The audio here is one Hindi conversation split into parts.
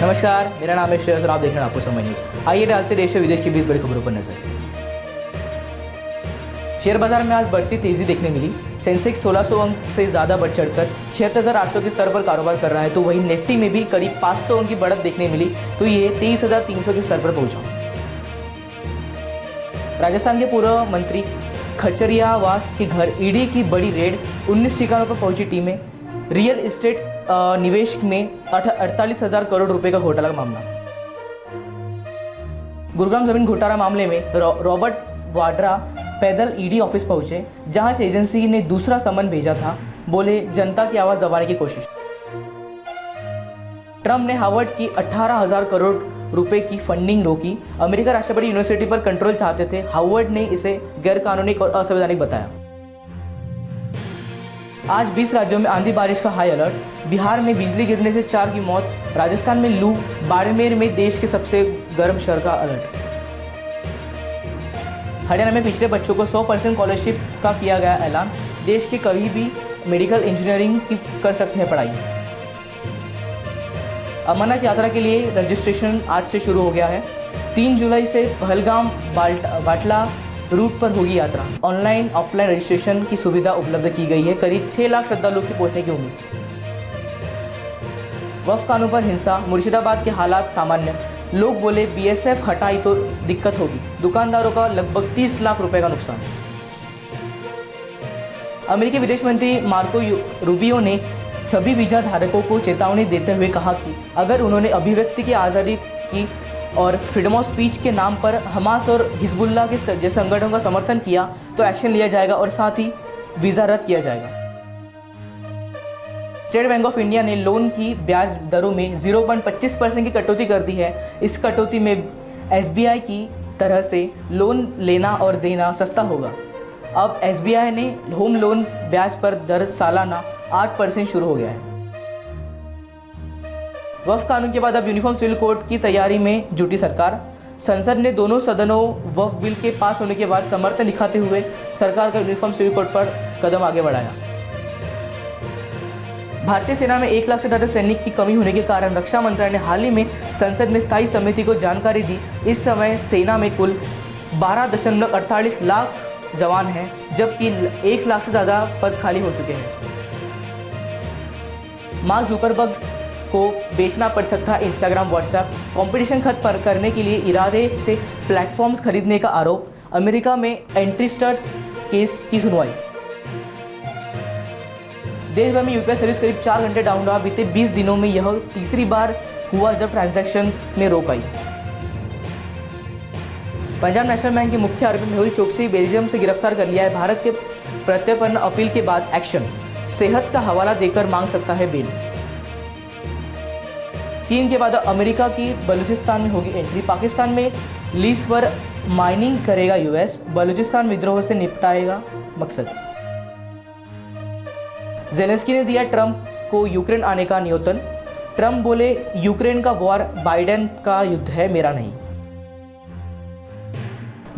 नमस्कार, मेरा नाम है श्रेयस और आप देख रहे हैं आपको समय न्यूज। आइए डालते देश और विदेश के बीच बड़ी खबरों पर नजर। शेयर बाजार में आज बढ़ती तेजी देखने मिली। सेंसेक्स 1600 अंक से ज्यादा बढ़ चढ़कर 76,800 के स्तर पर कारोबार कर रहा है, तो वहीं निफ्टी में भी करीब 500 अंक की बढ़त देखने मिली, तो ये 23,300 के स्तर पर पहुंचा। राजस्थान के पूर्व मंत्री खचरियावास के घर ईडी की बड़ी रेड, 19 ठिकानों पर पहुंची टीमें। रियल एस्टेट निवेश में 48,000 करोड़ रुपए का घोटाला का मामला। गुरुग्राम जमीन घोटाला मामले में रॉबर्ट वाड्रा पैदल ईडी ऑफिस पहुंचे, जहां से एजेंसी ने दूसरा समन भेजा था। बोले जनता की आवाज दबाने की कोशिश। ट्रंप ने हार्वर्ड की 18,000 करोड़ रुपए की फंडिंग रोकी। अमेरिका राष्ट्रपति यूनिवर्सिटी पर कंट्रोल चाहते थे, हार्वर्ड ने इसे गैरकानूनी और असंवैधानिक बताया। आज 20 राज्यों में आंधी बारिश का हाई अलर्ट। बिहार में बिजली गिरने से 4 की मौत, राजस्थान में लू, बाड़मेर में देश के सबसे गर्म शहर का अलर्ट। हरियाणा में पिछले बच्चों को 100% स्कॉलरशिप का किया गया ऐलान। देश के कभी भी मेडिकल इंजीनियरिंग की कर सकते हैं पढ़ाई। अमरनाथ यात्रा के लिए रजिस्ट्रेशन आज से शुरू हो गया है। 3 जुलाई से पहलगाम बाटला रूट पर होगी यात्रा। ऑनलाइन ऑफलाइन रजिस्ट्रेशन की सुविधा उपलब्ध की गई है। करीब 6 लाख श्रद्धालुओं की पहुंचने की उम्मीद। वक्फ कानून पर हिंसा, मुर्शिदाबाद के हालात सामान्य। लोग बोले बीएसएफ हटाई तो दिक्कत होगी। दुकानदारों का लगभग 30 लाख रुपए का नुकसान। अमेरिकी विदेश मंत्री मार्को रूबियो ने सभी वीजा धारकों को चेतावनी देते हुए कहा कि अगर उन्होंने अभिव्यक्ति की आज़ादी की और फ्रीडम ऑफ स्पीच के नाम पर हमास और हिजबुल्लाह के जैसे संगठनों का समर्थन किया तो एक्शन लिया जाएगा और साथ ही वीज़ा रद्द किया जाएगा। स्टेट बैंक ऑफ इंडिया ने लोन की ब्याज दरों में 0.25% की कटौती कर दी है। इस कटौती में एसबीआई की तरह से लोन लेना और देना सस्ता होगा। अब एसबीआई ने होम लोन ब्याज पर दर सालाना 8% शुरू हो गया है। वक्फ कानून के बाद अब यूनिफॉर्म सिविल कोड की तैयारी में जुटी सरकार। संसद ने दोनों सदनों वक्फ बिल के पास होने के बाद समर्थन दिखाते हुए सरकार का यूनिफॉर्म सिविल कोड पर कदम आगे बढ़ाया। भारतीय सेना में 1 लाख से ज़्यादा सैनिक की कमी होने के कारण रक्षा मंत्रालय ने हाल ही में संसद में स्थायी समिति को जानकारी दी। इस समय सेना में कुल 12.48 लाख जवान हैं, जबकि 1 लाख से ज़्यादा पद खाली हो चुके हैं। मार्क जुकरबर्ग को बेचना पड़ सकता है इंस्टाग्राम, व्हाट्सएप। कंपटीशन खत्म करने के लिए इरादे से प्लेटफॉर्म्स खरीदने का आरोप। अमेरिका में एंट्रीस्टर्स केस की सुनवाई। देश भर में यूपीआई सर्विस करीब 4 घंटे डाउन रहा। बीते 20 दिनों में यह तीसरी बार हुआ जब ट्रांजैक्शन में रोक आई। पंजाब नेशनल बैंक के मुख्य आरोपी मेहुल चोकसी बेल्जियम से गिरफ्तार कर लिया है। भारत के प्रत्यर्पण अपील के बाद एक्शन। सेहत का हवाला देकर मांग सकता है बेल। चीन के बाद अमेरिका की बलूचिस्तान में होगी एंट्री। पाकिस्तान में लीज पर माइनिंग करेगा यूएस। बलूचिस्तान विद्रोह से निपटाएगा मकसद। जेलेंस्की ने दिया ट्रंप को यूक्रेन आने का न्योतन। ट्रंप बोले यूक्रेन का वॉर बाइडेन का युद्ध है, मेरा नहीं।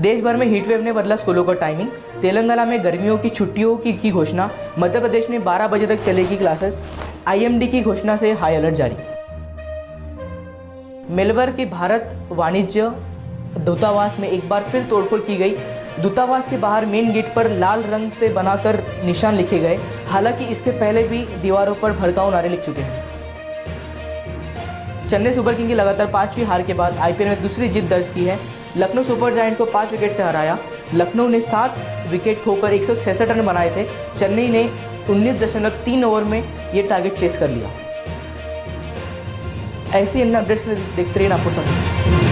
देश भर में हीटवेव ने बदला स्कूलों का टाइमिंग। तेलंगाना में गर्मियों की छुट्टियों की घोषणा। मध्य प्रदेश में 12 बजे तक चलेगी क्लासेस। आईएमडी की घोषणा से हाई अलर्ट जारी। मेलबर्न के भारत वाणिज्य दूतावास में एक बार फिर तोड़फोड़ की गई। दूतावास के बाहर मेन गेट पर लाल रंग से बनाकर निशान लिखे गए। हालांकि इसके पहले भी दीवारों पर भड़काऊ नारे लिख चुके हैं। चेन्नई सुपर किंग की लगातार 5वीं हार के बाद आईपीएल में दूसरी जीत दर्ज की है। लखनऊ सुपर जायंट्स को 5 विकेट से हराया। लखनऊ ने 7 विकेट खोकर 166 रन बनाए थे। चेन्नई ने 19.3 ओवर में ये टारगेट चेस कर लिया। ऐसी अन्य अपडेट्स देखते रहिए आपको समझ।